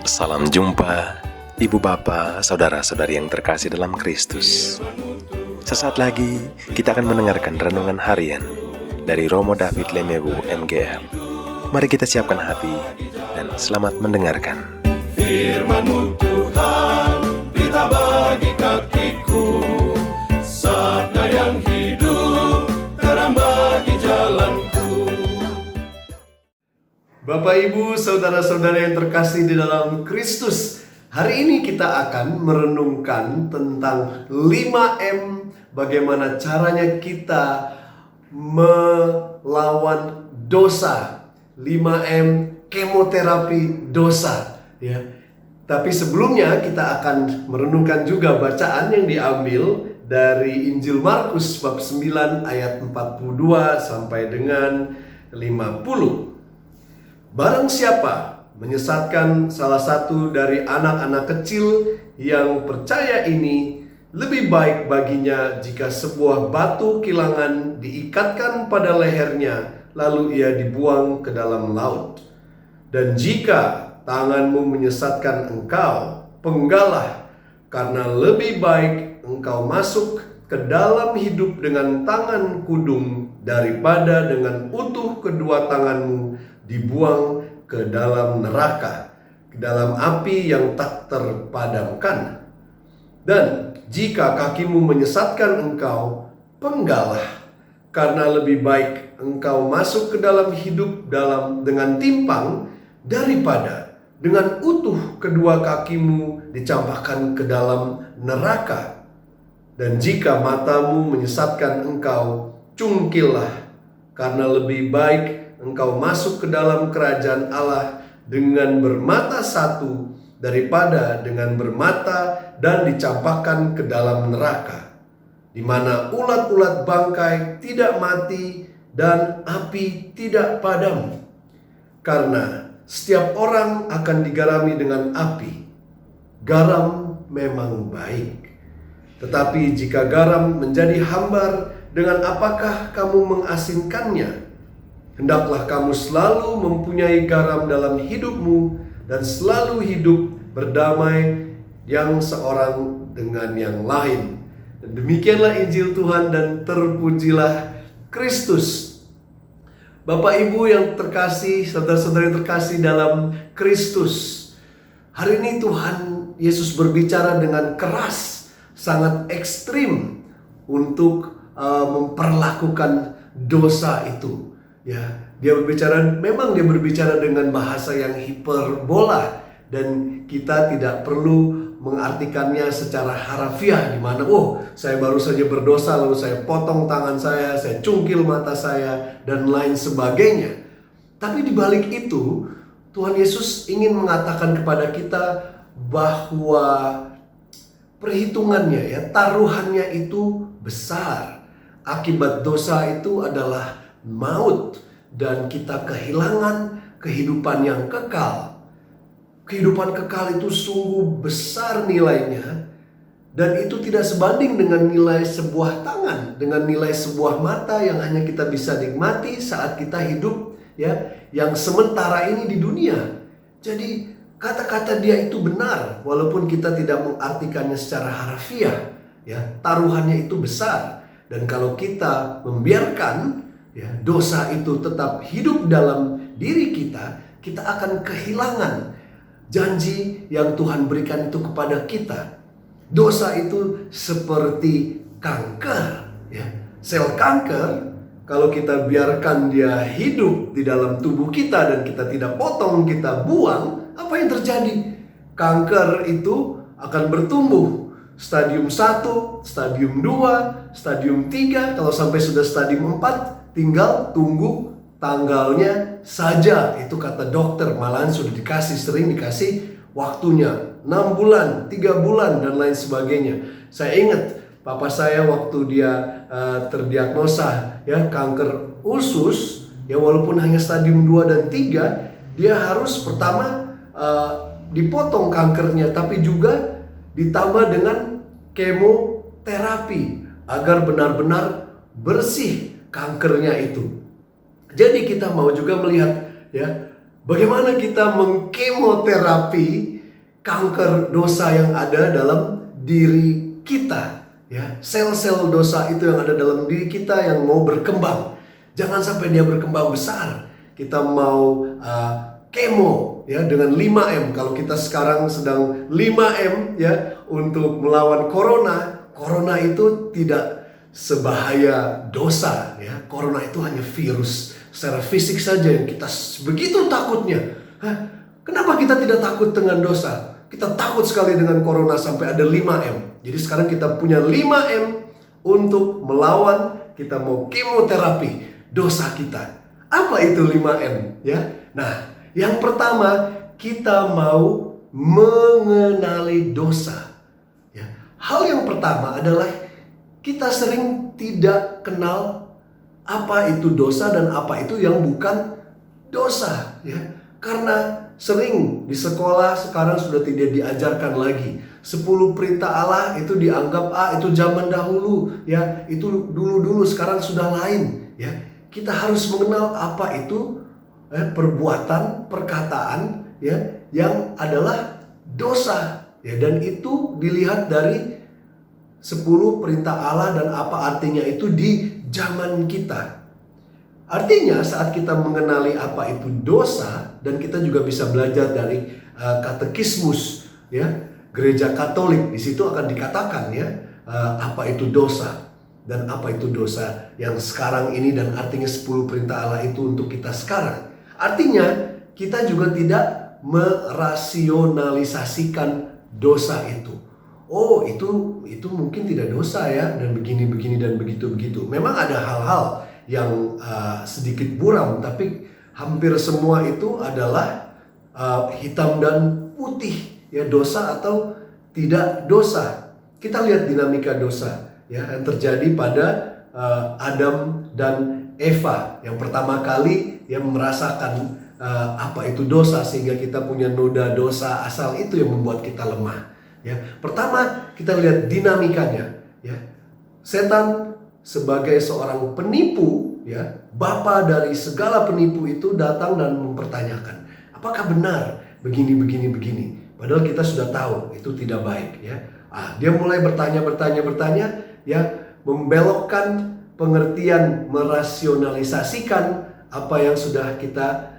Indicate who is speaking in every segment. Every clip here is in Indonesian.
Speaker 1: Salam jumpa, Ibu Bapa, Saudara-saudari yang terkasih dalam Kristus. Sesaat lagi kita akan mendengarkan renungan harian dari Romo David Lemewu MGR. Mari kita siapkan hati dan selamat mendengarkan.
Speaker 2: Firman-Mu Tuhan, berita bagi kakiku, sabda yang hidup, terang bagi jalanku.
Speaker 3: Bapak, Ibu, Saudara-saudara yang terkasih di dalam Kristus, hari ini kita akan merenungkan tentang 5M, bagaimana caranya kita melawan dosa. 5M kemoterapi dosa, ya. Tapi sebelumnya kita akan merenungkan juga bacaan yang diambil dari Injil Markus bab 9 ayat 42 sampai dengan 50. Barang siapa menyesatkan salah satu dari anak-anak kecil yang percaya ini, lebih baik baginya jika sebuah batu kilangan diikatkan pada lehernya, lalu ia dibuang ke dalam laut. Dan jika tanganmu menyesatkan engkau, penggalah, karena lebih baik engkau masuk ke dalam hidup dengan tangan kudung daripada dengan utuh kedua tanganmu dibuang ke dalam neraka, ke dalam api yang tak terpadamkan. Dan jika kakimu menyesatkan engkau, penggalah, karena lebih baik engkau masuk ke dalam hidup dengan timpang daripada dengan utuh kedua kakimu dicampakkan ke dalam neraka. Dan jika matamu menyesatkan engkau, cungkillah, karena lebih baik engkau masuk ke dalam kerajaan Allah dengan bermata satu daripada dengan bermata dan dicampakkan ke dalam neraka, di mana ulat-ulat bangkai tidak mati dan api tidak padam. Karena setiap orang akan digarami dengan api. Garam memang baik, tetapi jika garam menjadi hambar, dengan apakah kamu mengasinkannya? Hendaklah kamu selalu mempunyai garam dalam hidupmu dan selalu hidup berdamai yang seorang dengan yang lain. Dan demikianlah Injil Tuhan, dan terpujilah Kristus. Bapak, Ibu yang terkasih, saudara-saudara yang terkasih dalam Kristus, hari ini Tuhan Yesus berbicara dengan keras, sangat ekstrim untuk memperlakukan dosa itu. Ya, dia berbicara dengan bahasa yang hiperbola, dan kita tidak perlu mengartikannya secara harafiah, di mana saya baru saja berdosa lalu saya potong tangan saya cungkil mata saya dan lain sebagainya. Tapi di balik itu Tuhan Yesus ingin mengatakan kepada kita bahwa perhitungannya, taruhannya itu besar. Akibat dosa itu adalah maut, dan kita kehilangan kehidupan yang kekal. Kehidupan kekal itu sungguh besar nilainya, dan itu tidak sebanding dengan nilai sebuah tangan, dengan nilai sebuah mata yang hanya kita bisa nikmati saat kita hidup, ya, yang sementara ini di dunia. Jadi kata-kata dia itu benar, walaupun kita tidak mengartikannya secara harafiah, ya, taruhannya itu besar. Dan kalau kita membiarkan, ya, dosa itu tetap hidup dalam diri kita, kita akan kehilangan janji yang Tuhan berikan itu kepada kita. Dosa itu seperti kanker, ya. Sel kanker, kalau kita biarkan dia hidup di dalam tubuh kita dan kita tidak potong, kita buang, apa yang terjadi? Kanker itu akan bertumbuh. Stadium 1, stadium 2, stadium 3, kalau sampai sudah stadium 4, tinggal tunggu tanggalnya saja. Itu kata dokter, malahan sudah sering dikasih waktunya 6 bulan, 3 bulan, dan lain sebagainya. Saya ingat papa saya waktu dia terdiagnosa, ya, kanker usus, ya, walaupun hanya stadium 2 dan 3, dia harus pertama dipotong kankernya, tapi juga ditambah dengan kemoterapi agar benar-benar bersih kankernya itu. Jadi kita mau juga melihat, ya, bagaimana kita mengkemoterapi kanker dosa yang ada dalam diri kita, ya. Sel-sel dosa itu yang ada dalam diri kita yang mau berkembang. Jangan sampai dia berkembang besar. Kita mau kemo, ya, dengan 5M. Kalau kita sekarang sedang 5M, ya, untuk melawan corona. Corona itu tidak sebahaya dosa, ya. Corona itu hanya virus secara fisik saja yang kita begitu takutnya. Kenapa kita tidak takut dengan dosa? Kita takut sekali dengan corona sampai ada 5M. Jadi sekarang kita punya 5M untuk melawan, kita mau kemoterapi dosa kita. Apa itu 5M? Ya. Nah, yang pertama, kita mau mengenali dosa. Ya. Hal yang pertama adalah kita sering tidak kenal apa itu dosa dan apa itu yang bukan dosa, ya. Karena sering di sekolah sekarang sudah tidak diajarkan lagi 10 perintah Allah itu dianggap itu zaman dahulu, ya, itu dulu sekarang sudah lain, ya. Kita harus mengenal apa itu perbuatan, perkataan, ya, yang adalah dosa, ya, dan itu dilihat dari 10 perintah Allah dan apa artinya itu di zaman kita. Artinya saat kita mengenali apa itu dosa, dan kita juga bisa belajar dari katekismus, ya, gereja Katolik, di situ akan dikatakan, ya, apa itu dosa dan apa itu dosa yang sekarang ini, dan artinya 10 perintah Allah itu untuk kita sekarang. Artinya kita juga tidak merasionalisasikan dosa itu. Oh, itu mungkin tidak dosa, ya, dan begini dan begitu. Memang ada hal-hal yang sedikit buram, tapi hampir semua itu adalah hitam dan putih, ya, dosa atau tidak dosa. Kita lihat dinamika dosa, ya, yang terjadi pada Adam dan Eva yang pertama kali yang merasakan apa itu dosa, sehingga kita punya noda dosa asal itu yang membuat kita lemah. Ya, pertama kita lihat dinamikanya, ya. Setan sebagai seorang penipu, ya, bapa dari segala penipu itu datang dan mempertanyakan, apakah benar begini. Padahal kita sudah tahu itu tidak baik, ya. Dia mulai bertanya, ya, membelokkan pengertian, merasionalisasikan apa yang sudah kita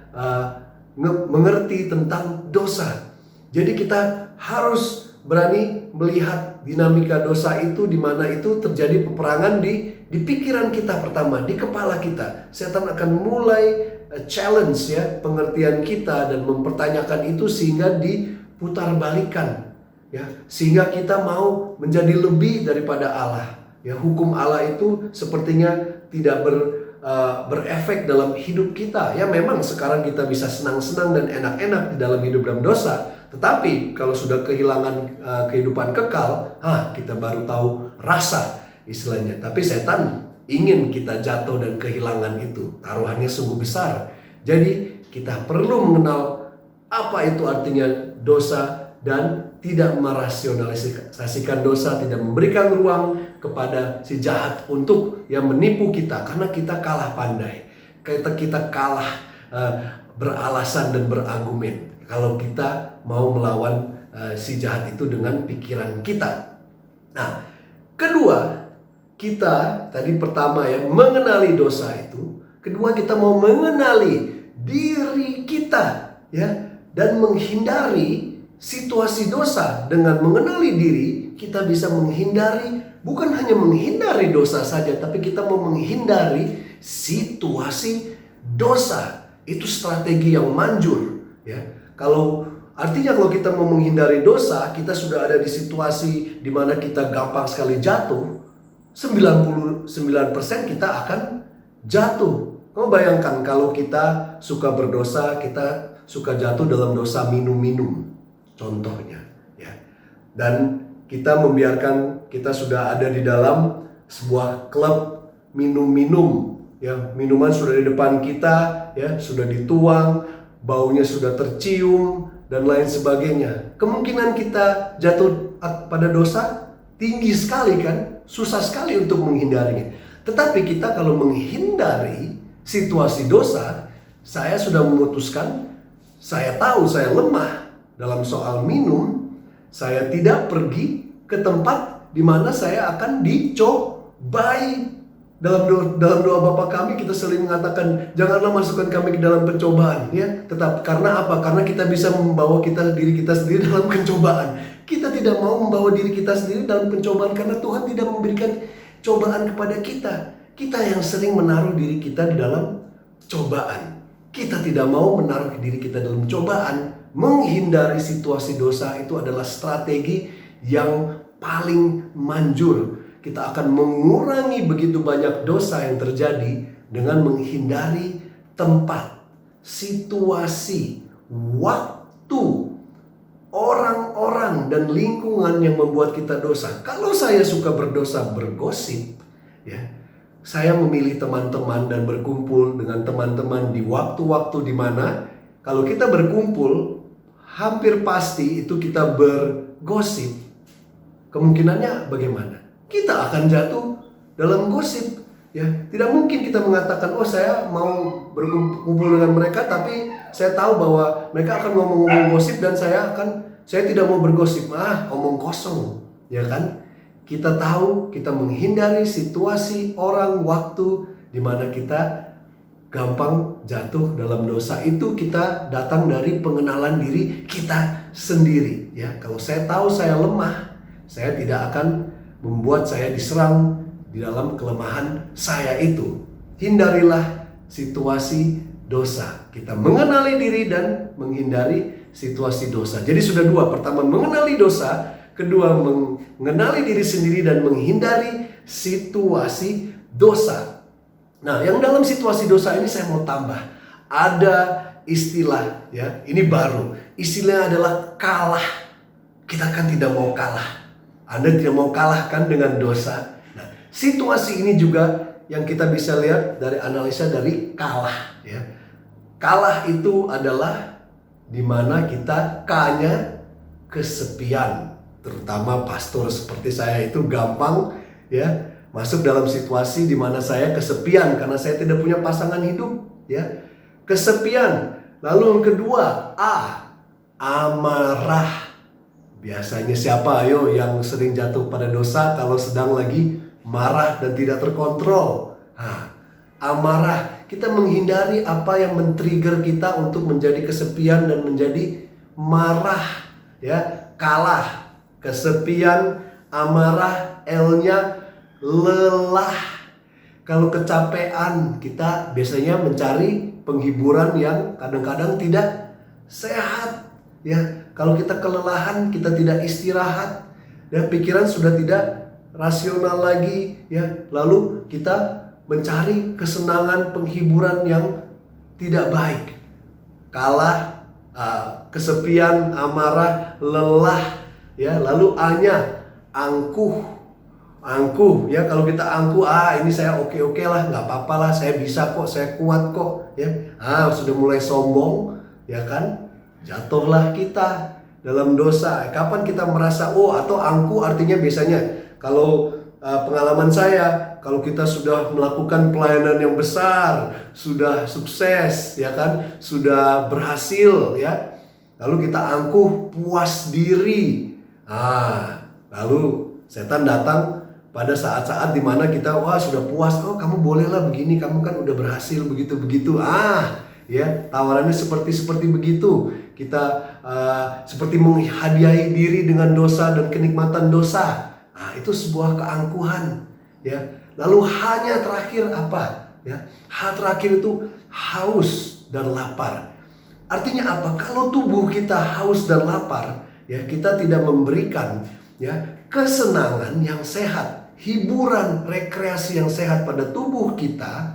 Speaker 3: mengerti tentang dosa. Jadi kita harus berani melihat dinamika dosa itu, di mana itu terjadi peperangan di pikiran kita pertama, di kepala kita. Setan akan mulai challenge, ya, pengertian kita dan mempertanyakan itu sehingga diputarbalikkan, ya, sehingga kita mau menjadi lebih daripada Allah. Ya, hukum Allah itu sepertinya tidak berefek dalam hidup kita. Ya, memang sekarang kita bisa senang-senang dan enak-enak di dalam hidup dalam dosa. Tetapi kalau sudah kehilangan kehidupan kekal, kita baru tahu rasa istilahnya. Tapi setan ingin kita jatuh dan kehilangan itu. Taruhannya sungguh besar. Jadi kita perlu mengenal apa itu artinya dosa dan tidak merasionalisasikan dosa, tidak memberikan ruang kepada si jahat untuk yang menipu kita, karena kita kalah pandai. Kita kalah beralasan dan berargumen kalau kita mau melawan si jahat itu dengan pikiran kita. Nah, kedua, kita tadi pertama, ya, mengenali dosa itu. Kedua, kita mau mengenali diri kita, ya, dan menghindari situasi dosa. Dengan mengenali diri, kita bisa menghindari, bukan hanya menghindari dosa saja, tapi kita mau menghindari situasi dosa. Itu strategi yang manjur, ya. Artinya kalau kita mau menghindari dosa, kita sudah ada di situasi di mana kita gampang sekali jatuh. 99% kita akan jatuh. Kamu bayangkan kalau kita suka berdosa, kita suka jatuh dalam dosa minum-minum, contohnya, ya. Dan kita membiarkan, kita sudah ada di dalam sebuah klub minum-minum, ya. Minuman sudah di depan kita, ya, sudah dituang, baunya sudah tercium dan lain sebagainya. Kemungkinan kita jatuh pada dosa tinggi sekali, kan? Susah sekali untuk menghindarinya. Tetapi kita kalau menghindari situasi dosa, saya sudah memutuskan, saya tahu saya lemah, dalam soal minum, saya tidak pergi ke tempat di mana saya akan dicobai. Dalam doa Bapa kami kita sering mengatakan, janganlah masukkan kami ke dalam pencobaan, ya. Tetap karena apa? Karena kita bisa membawa diri kita sendiri dalam pencobaan. Kita tidak mau membawa diri kita sendiri dalam pencobaan karena Tuhan tidak memberikan cobaan kepada kita. Kita yang sering menaruh diri kita di dalam cobaan. Kita tidak mau menaruh diri kita dalam cobaan. Menghindari situasi dosa itu adalah strategi yang paling manjur. Kita akan mengurangi begitu banyak dosa yang terjadi dengan menghindari tempat, situasi, waktu, orang-orang, dan lingkungan yang membuat kita dosa. Kalau saya suka berdosa, bergosip, ya, saya memilih teman-teman dan berkumpul dengan teman-teman di waktu-waktu di mana kalau kita berkumpul, hampir pasti itu kita bergosip. Kemungkinannya bagaimana? Kita akan jatuh dalam gosip, ya. Tidak mungkin kita mengatakan, oh saya mau berkumpul dengan mereka, tapi saya tahu bahwa mereka akan ngomong-ngomong gosip dan saya tidak mau bergosip. Omong kosong, ya kan? Kita tahu kita menghindari situasi, orang, waktu di mana kita gampang jatuh dalam dosa. Itu kita datang dari pengenalan diri kita sendiri, ya. Kalau saya tahu saya lemah, saya tidak akan membuat saya diserang di dalam kelemahan saya itu. Hindarilah situasi dosa. Kita mengenali diri dan menghindari situasi dosa. Jadi sudah dua. Pertama, mengenali dosa. Kedua, mengenali diri sendiri dan menghindari situasi dosa. Nah, yang dalam situasi dosa ini saya mau tambah. Ada istilah, ya, ini baru. Istilahnya adalah kalah. Kita kan tidak mau kalah. Anda tidak mau kalah kan dengan dosa. Nah, situasi ini juga yang kita bisa lihat dari analisa dari kalah, ya. Kalah itu adalah di mana kita K-nya kesepian. Terutama pastor seperti saya itu gampang, ya, masuk dalam situasi di mana saya kesepian karena saya tidak punya pasangan hidup, ya. Kesepian. Lalu yang kedua, A, amarah. Biasanya siapa yang sering jatuh pada dosa kalau sedang lagi marah dan tidak terkontrol? Amarah. Kita menghindari apa yang men-trigger kita untuk menjadi kesepian dan menjadi marah, ya. Kalah, kesepian, amarah, L-nya lelah. Kalau kecapean, kita biasanya mencari penghiburan yang kadang-kadang tidak sehat, ya. Kalau kita kelelahan, kita tidak istirahat, dan pikiran sudah tidak rasional lagi, ya. Lalu kita mencari kesenangan, penghiburan yang tidak baik. Kalah, kesepian, amarah, lelah, ya. Lalu A-nya angkuh. Angkuh, ya. Kalau kita angkuh, ini saya oke lah, nggak apa-apa lah, saya bisa kok, saya kuat kok, ya. Sudah mulai sombong, ya kan? Jatuhlah kita dalam dosa. Kapan kita merasa atau angkuh artinya biasanya kalau pengalaman saya, kalau kita sudah melakukan pelayanan yang besar, sudah sukses, ya kan, sudah berhasil, ya. Lalu kita angkuh, puas diri. Lalu setan datang pada saat-saat dimana kita sudah puas. Kamu bolehlah begini, kamu kan udah berhasil begitu-begitu. Ya, tawarannya seperti begitu. Kita seperti menghadiahi diri dengan dosa dan kenikmatan dosa. Itu sebuah keangkuhan, ya. Lalu H-nya terakhir apa? Ya, H terakhir itu haus dan lapar. Artinya apa? Kalau tubuh kita haus dan lapar, ya, kita tidak memberikan, ya, kesenangan yang sehat, hiburan, rekreasi yang sehat pada tubuh kita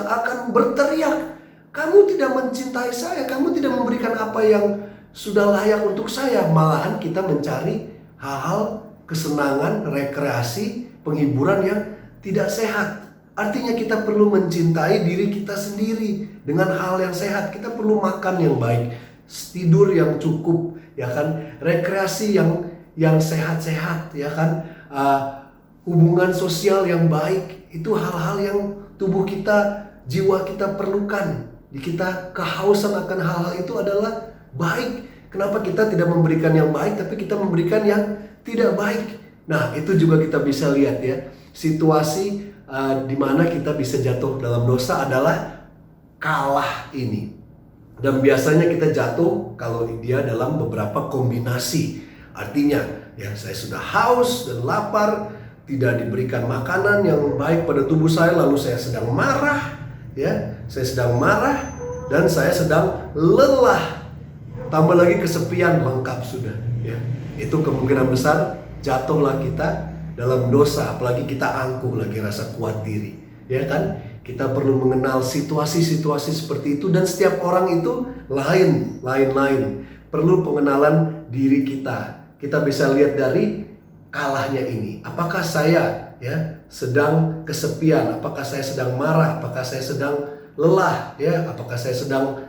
Speaker 3: akan berteriak. Kamu tidak mencintai saya, kamu tidak memberikan apa yang sudah layak untuk saya. Malahan kita mencari hal-hal kesenangan, rekreasi, penghiburan yang tidak sehat. Artinya kita perlu mencintai diri kita sendiri dengan hal yang sehat. Kita perlu makan yang baik, tidur yang cukup, ya kan, rekreasi yang sehat-sehat, ya kan, hubungan sosial yang baik. Itu hal-hal yang tubuh kita, jiwa kita perlukan. Kita kehausan akan hal-hal itu adalah baik. Kenapa kita tidak memberikan yang baik, tapi kita memberikan yang tidak baik? Nah, itu juga kita bisa lihat ya. Situasi di mana kita bisa jatuh dalam dosa adalah kalah ini. Dan biasanya kita jatuh kalau dia dalam beberapa kombinasi. Artinya, ya saya sudah haus dan lapar, tidak diberikan makanan yang baik pada tubuh saya, lalu saya sedang marah, ya, saya sedang marah dan saya sedang lelah. Tambah lagi kesepian, lengkap sudah, ya. Itu kemungkinan besar jatuhlah kita dalam dosa, apalagi kita angkuh lagi rasa kuat diri, ya kan? Kita perlu mengenal situasi-situasi seperti itu, dan setiap orang itu lain. Perlu pengenalan diri kita. Kita bisa lihat dari kalahnya ini. Apakah saya ya sedang kesepian? Apakah saya sedang marah? Apakah saya sedang lelah? Ya, apakah saya sedang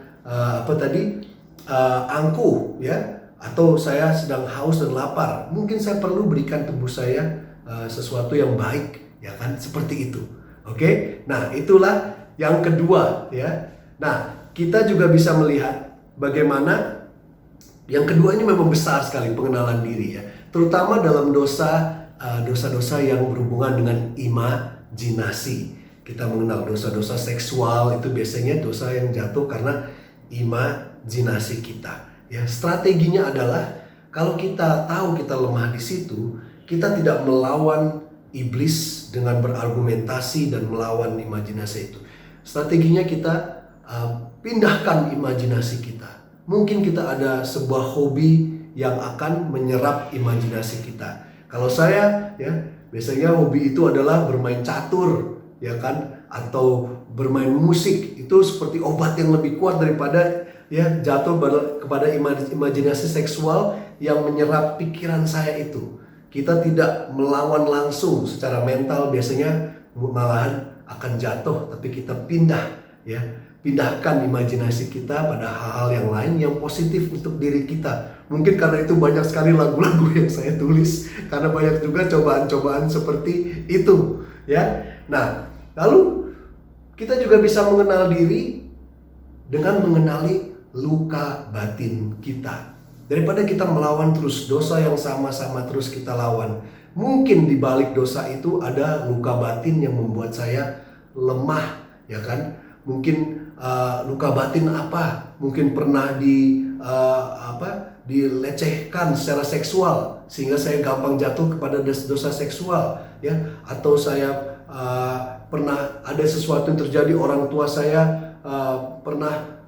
Speaker 3: angkuh? Ya, atau saya sedang haus dan lapar? Mungkin saya perlu berikan tubuh saya sesuatu yang baik, ya kan? Seperti itu. Oke, nah itulah yang kedua ya. Nah, kita juga bisa melihat bagaimana yang kedua ini memang besar sekali pengenalan diri ya. Terutama dalam dosa-dosa yang berhubungan dengan imajinasi. Kita mengenal dosa-dosa seksual, itu biasanya dosa yang jatuh karena imajinasi kita. Ya, strateginya adalah kalau kita tahu kita lemah di situ, kita tidak melawan iblis dengan berargumentasi dan melawan imajinasi itu. Strateginya kita pindahkan imajinasi kita. Mungkin kita ada sebuah hobi yang akan menyerap imajinasi kita. Kalau saya ya, biasanya hobi itu adalah bermain catur, ya kan, atau bermain musik. Itu seperti obat yang lebih kuat daripada ya jatuh kepada imajinasi seksual yang menyerap pikiran saya itu. Kita tidak melawan langsung secara mental, biasanya malahan akan jatuh, tapi kita pindahkan imajinasi kita pada hal-hal yang lain yang positif untuk diri kita. Mungkin karena itu banyak sekali lagu-lagu yang saya tulis, karena banyak juga cobaan-cobaan seperti itu ya. Nah, lalu kita juga bisa mengenal diri dengan mengenali luka batin kita. Daripada kita melawan terus dosa yang sama-sama terus kita lawan, mungkin di balik dosa itu ada luka batin yang membuat saya lemah, ya kan? Mungkin luka batin apa? Mungkin pernah dilecehkan secara seksual sehingga saya gampang jatuh kepada dosa seksual, ya. Atau saya pernah ada sesuatu yang terjadi, orang tua saya pernah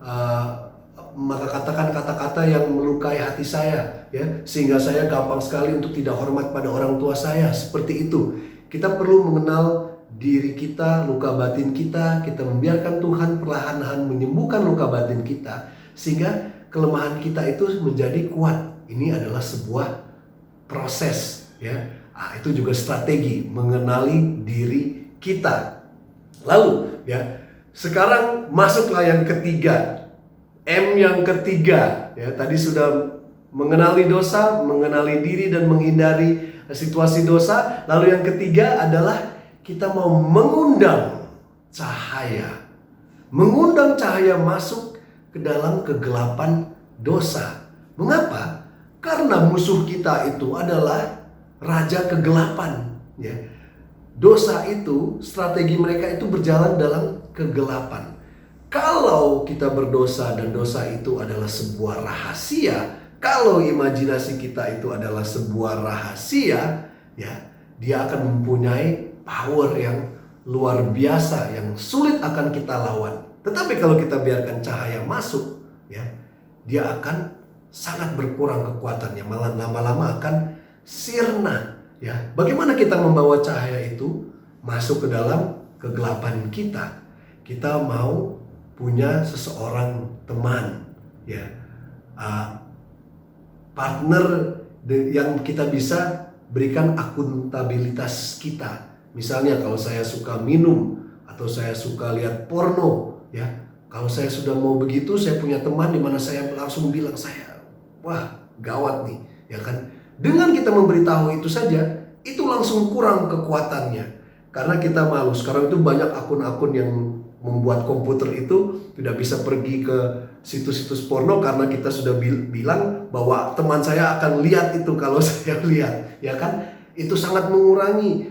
Speaker 3: maka katakan kata-kata yang melukai hati saya, ya, sehingga saya gampang sekali untuk tidak hormat pada orang tua saya. Seperti itu. Kita perlu mengenal diri kita, luka batin kita. Kita membiarkan Tuhan perlahan-lahan menyembuhkan luka batin kita, sehingga kelemahan kita itu menjadi kuat. Ini adalah sebuah proses, ya. Itu juga strategi mengenali diri kita. Lalu, ya, sekarang masuklah yang ketiga. M yang ketiga, ya, tadi sudah mengenali dosa, mengenali diri dan menghindari situasi dosa. Lalu yang ketiga adalah kita mau mengundang cahaya. Mengundang cahaya masuk ke dalam kegelapan dosa. Mengapa? Karena musuh kita itu adalah raja kegelapan, ya. Dosa itu, strategi mereka itu berjalan dalam kegelapan. Kalau kita berdosa dan dosa itu adalah sebuah rahasia, kalau imajinasi kita itu adalah sebuah rahasia, ya, dia akan mempunyai power yang luar biasa yang sulit akan kita lawan. Tetapi kalau kita biarkan cahaya masuk, ya, dia akan sangat berkurang kekuatannya, malah lama-lama akan sirna, ya. Bagaimana kita membawa cahaya itu masuk ke dalam kegelapan kita? Kita mau punya seseorang teman, ya, partner yang kita bisa berikan akuntabilitas kita. Misalnya kalau saya suka minum atau saya suka lihat porno, ya, kalau saya sudah mau begitu, saya punya teman di mana saya langsung bilang, wah gawat nih, ya kan? Dengan kita memberitahu itu saja, itu langsung kurang kekuatannya karena kita malu. Sekarang itu banyak akun-akun yang membuat komputer itu tidak bisa pergi ke situs-situs porno karena kita sudah bilang bahwa teman saya akan lihat itu kalau saya lihat, ya kan? Itu sangat mengurangi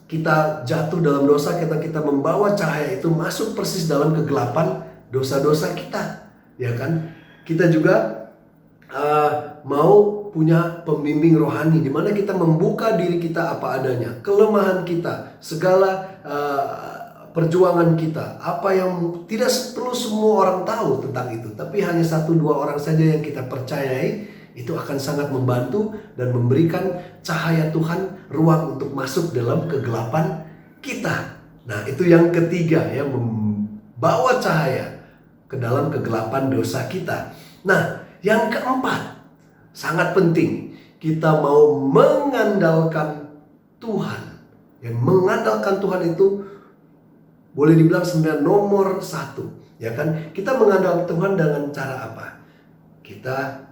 Speaker 3: kita jatuh dalam dosa karena kita membawa cahaya itu masuk persis dalam kegelapan dosa-dosa kita, ya kan? Kita juga mau punya pembimbing rohani di mana kita membuka diri kita apa adanya, kelemahan kita, segala perjuangan kita, apa yang tidak perlu semua orang tahu tentang itu, tapi hanya 1-2 orang saja yang kita percayai, itu akan sangat membantu dan memberikan cahaya Tuhan ruang untuk masuk dalam kegelapan kita. Nah, itu yang ketiga ya, membawa cahaya ke dalam kegelapan dosa kita. Nah, yang keempat, sangat penting, kita mau mengandalkan Tuhan. Yang mengandalkan Tuhan itu boleh dibilang sebenarnya nomor 1, ya kan? Kita mengandalkan Tuhan dengan cara apa? Kita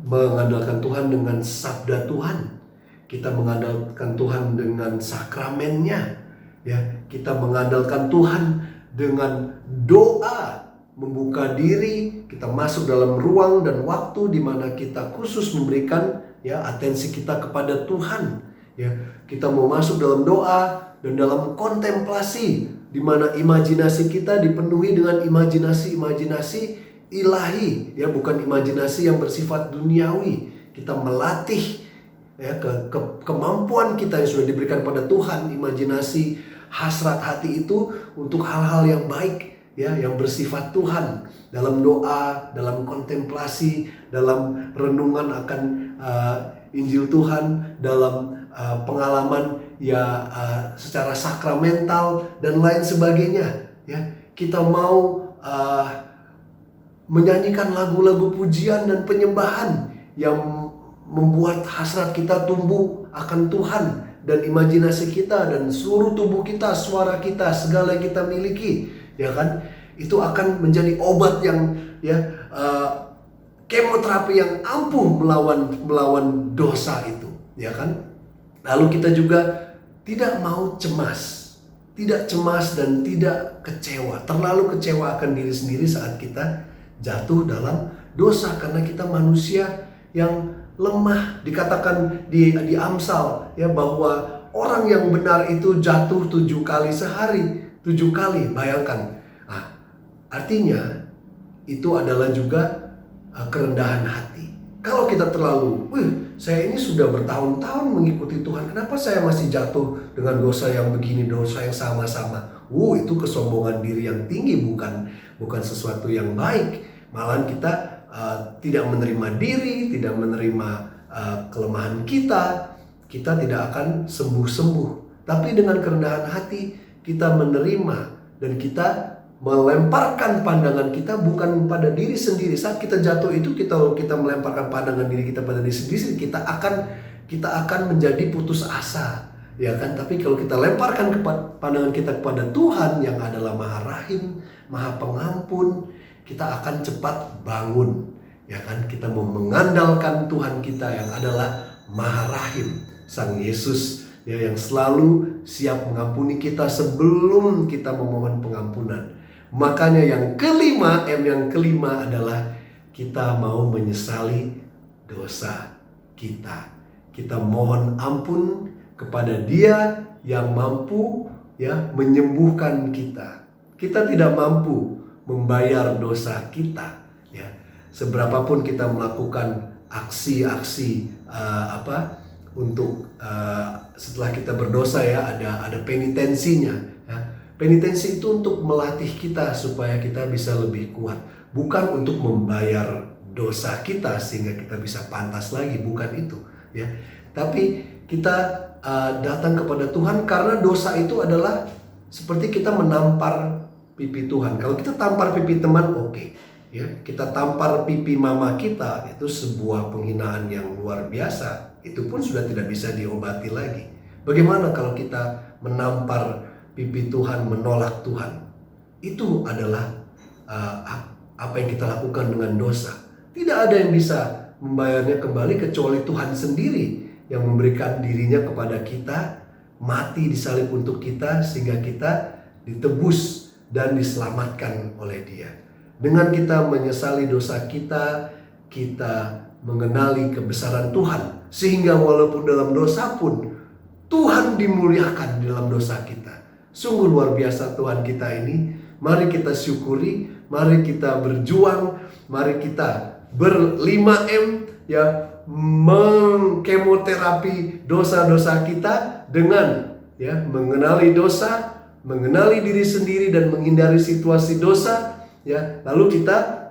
Speaker 3: mengandalkan Tuhan dengan sabda Tuhan. Kita mengandalkan Tuhan dengan sakramennya, ya. Kita mengandalkan Tuhan dengan doa, membuka diri, kita masuk dalam ruang dan waktu di mana kita khusus memberikan ya atensi kita kepada Tuhan, ya. Kita mau masuk dalam doa dan dalam kontemplasi di mana imajinasi kita dipenuhi dengan imajinasi ilahi, ya, bukan imajinasi yang bersifat duniawi. Kita melatih ya kemampuan kita yang sudah diberikan pada Tuhan, imajinasi hasrat hati itu untuk hal-hal yang baik, ya, yang bersifat Tuhan, dalam doa, dalam kontemplasi, dalam renungan akan Injil Tuhan, dalam pengalaman ya secara sakramental dan lain sebagainya, ya. Kita mau menyanyikan lagu-lagu pujian dan penyembahan yang membuat hasrat kita tumbuh akan Tuhan, dan imajinasi kita dan seluruh tubuh kita, suara kita, segala yang kita miliki, ya kan, itu akan menjadi obat yang ya kemoterapi yang ampuh melawan dosa itu, ya kan. Lalu kita juga tidak mau cemas dan tidak kecewa, terlalu kecewa akan diri sendiri saat kita jatuh dalam dosa, karena kita manusia yang lemah. Dikatakan di Amsal ya bahwa orang yang benar itu jatuh 7 kali sehari, 7 kali, bayangkan. Nah, artinya itu adalah juga kerendahan hati. Kalau kita terlalu, saya ini sudah bertahun-tahun mengikuti Tuhan, kenapa saya masih jatuh dengan dosa yang begini, dosa yang sama-sama? Itu kesombongan diri yang tinggi, bukan sesuatu yang baik. Malahan kita tidak menerima diri, tidak menerima kelemahan kita tidak akan sembuh-sembuh. Tapi dengan kerendahan hati kita menerima dan kita melemparkan pandangan kita bukan pada diri sendiri. Saat kita jatuh itu kita melemparkan pandangan diri kita pada diri sendiri, kita akan menjadi putus asa, ya kan. Tapi kalau kita lemparkan pandangan kita kepada Tuhan yang adalah Maha Rahim, Maha Pengampun, kita akan cepat bangun, ya kan. Kita mau mengandalkan Tuhan kita yang adalah Maha Rahim, Sang Yesus, ya, yang selalu siap mengampuni kita sebelum kita memohon pengampunan. Makanya yang kelima, yang kelima adalah kita mau menyesali dosa kita. Kita mohon ampun kepada Dia yang mampu ya menyembuhkan kita. Kita tidak mampu membayar dosa kita, ya. Seberapapun kita melakukan aksi-aksi untuk setelah kita berdosa, ya, ada penitensinya, ya. Penitensi itu untuk melatih kita supaya kita bisa lebih kuat, bukan untuk membayar dosa kita sehingga kita bisa pantas lagi, bukan itu, ya. Tapi kita datang kepada Tuhan karena dosa itu adalah seperti kita menampar pipi Tuhan. Kalau kita tampar pipi teman, oke, ya. Kita tampar pipi mama kita, itu sebuah penghinaan yang luar biasa. Itu pun sudah tidak bisa diobati lagi. Bagaimana kalau kita menampar pipi Tuhan, menolak Tuhan? Itu adalah apa yang kita lakukan dengan dosa. Tidak ada yang bisa membayarnya kembali kecuali Tuhan sendiri yang memberikan dirinya kepada kita, mati di salib untuk kita sehingga kita ditebus dan diselamatkan oleh Dia. Dengan kita menyesali dosa kita, kita mengenali kebesaran Tuhan. Sehingga walaupun dalam dosa pun, Tuhan dimuliakan dalam dosa kita. Sungguh luar biasa Tuhan kita ini. Mari kita syukuri, mari kita berjuang, mari kita ber-5M ya, mengkemoterapi dosa-dosa kita dengan ya mengenali dosa, mengenali diri sendiri dan menghindari situasi dosa ya. Lalu kita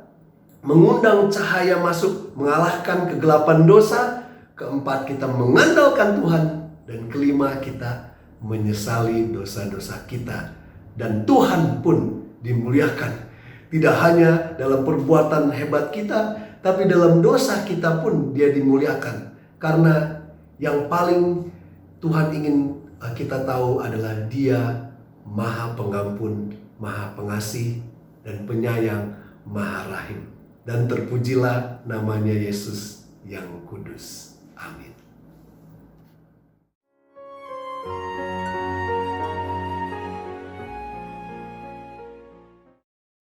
Speaker 3: mengundang cahaya masuk, mengalahkan kegelapan dosa. Keempat, kita mengandalkan Tuhan. Dan kelima, kita menyesali dosa-dosa kita. Dan Tuhan pun dimuliakan. Tidak hanya dalam perbuatan hebat kita, tapi dalam dosa kita pun Dia dimuliakan. Karena yang paling Tuhan ingin kita tahu adalah Dia Maha Pengampun, Maha Pengasih, dan Penyayang, Maha Rahim. Dan terpujilah namanya Yesus yang kudus. Amin.